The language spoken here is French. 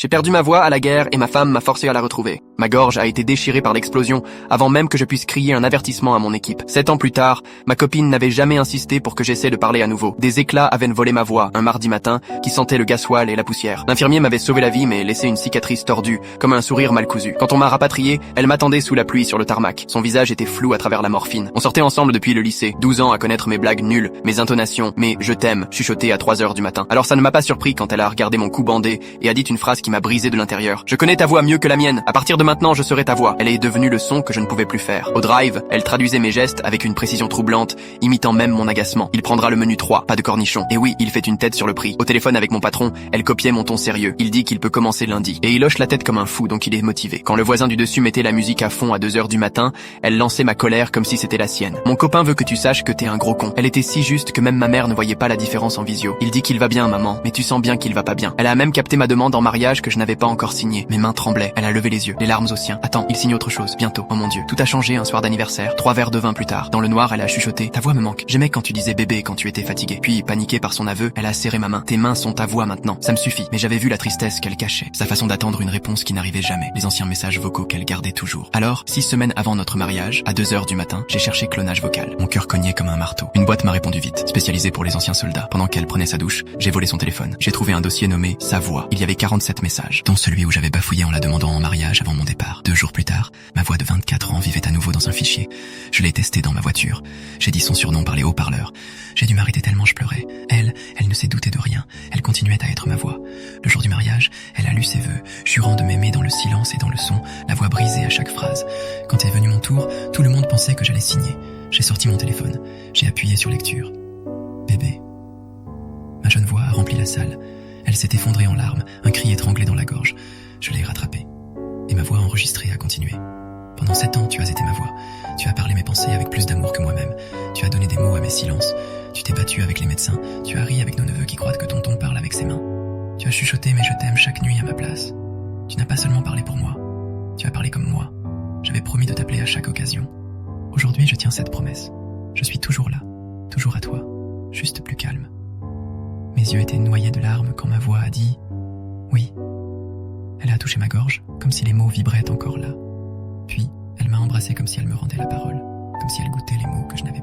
J'ai perdu ma voix à la guerre et ma femme m'a forcé à la retrouver. Ma gorge a été déchirée par l'explosion avant même que je puisse crier un avertissement à mon équipe. 7 ans plus tard, ma copine n'avait jamais insisté pour que j'essaie de parler à nouveau. Des éclats avaient volé ma voix un mardi matin qui sentait le gasoil et la poussière. L'infirmier m'avait sauvé la vie mais laissé une cicatrice tordue, comme un sourire mal cousu. Quand on m'a rapatrié, elle m'attendait sous la pluie sur le tarmac. Son visage était flou à travers la morphine. On sortait ensemble depuis le lycée, 12 ans à connaître mes blagues nulles, mes intonations, mes « je t'aime » chuchotées à 3 heures du matin. Alors ça ne m'a pas surpris quand elle a regardé mon cou bandé et a dit une phrase qui m'a brisé de l'intérieur. Je connais ta voix mieux que la mienne. À partir de maintenant, je serai ta voix. Elle est devenue le son que je ne pouvais plus faire. Au drive, elle traduisait mes gestes avec une précision troublante, imitant même mon agacement. Il prendra le menu 3, pas de cornichons. Et oui, il fait une tête sur le prix. Au téléphone avec mon patron, elle copiait mon ton sérieux. Il dit qu'il peut commencer lundi. Et il hoche la tête comme un fou, donc il est motivé. Quand le voisin du dessus mettait la musique à fond à 2 heures du matin, elle lançait ma colère comme si c'était la sienne. Mon copain veut que tu saches que t'es un gros con. Elle était si juste que même ma mère ne voyait pas la différence en visio. Il dit qu'il va bien, maman, mais tu sens bien qu'il va pas bien. Elle a même capté ma demande en mariage que je n'avais pas encore signée. Mes mains tremblaient. Elle a levé les yeux, les larmes aux siens. Attends, il signe autre chose, bientôt. Oh mon Dieu. Tout a changé un soir d'anniversaire. 3 verres de vin plus tard. Dans le noir, elle a chuchoté. Ta voix me manque. J'aimais quand tu disais bébé quand tu étais fatigué. Puis, paniquée par son aveu, elle a serré ma main. Tes mains sont ta voix maintenant. Ça me suffit. Mais j'avais vu la tristesse qu'elle cachait. Sa façon d'attendre une réponse qui n'arrivait jamais. Les anciens messages vocaux qu'elle gardait toujours. Alors, 6 semaines avant notre mariage, à 2 heures du matin, j'ai cherché clonage vocal. Mon cœur cognait comme un marteau. Une boîte m'a répondu vite. Spécialisée pour les anciens soldats. Pendant qu'elle prenait sa douche, j'ai volé son téléphone. J'ai trouvé un dossier nommé Sa voix. Il y avait 47 messages, dont celui où j'avais bafouillé en la demandant en mariage avant mon départ. 2 jours plus tard, ma voix de 24 ans vivait à nouveau dans un fichier. Je l'ai testé dans ma voiture. J'ai dit son surnom par les haut-parleurs. J'ai dû m'arrêter tellement je pleurais. Elle ne s'est doutée de rien. Elle continuait à être ma voix. Le jour du mariage, elle a lu ses vœux, jurant de m'aimer dans le silence et dans le son, la voix brisée à chaque phrase. Quand est venu mon tour, tout le monde pensait que j'allais signer. J'ai sorti mon téléphone. J'ai appuyé sur lecture. Bébé. Ma jeune voix a rempli la salle. Elle s'est effondrée en larmes, un cri étranglé dans la gorge. Je l'ai rattrapée. Et ma voix enregistrée a continué. Pendant 7 ans, tu as été ma voix. Tu as parlé mes pensées avec plus d'amour que moi-même. Tu as donné des mots à mes silences. Tu t'es battu avec les médecins. Tu as ri avec nos neveux qui croient que tonton parle avec ses mains. Tu as chuchoté mes je t'aime chaque nuit à ma place. Tu n'as pas seulement parlé pour moi. Tu as parlé comme moi. J'avais promis de t'appeler à chaque occasion. Aujourd'hui, je tiens cette promesse. Je suis toujours là. Toujours à toi. Juste plus calme. Mes yeux étaient noyés de larmes quand ma voix a dit « Oui ». Elle a touché ma gorge, comme si les mots vibraient encore là. Puis, elle m'a embrassé comme si elle me rendait la parole, comme si elle goûtait les mots que je n'avais pas.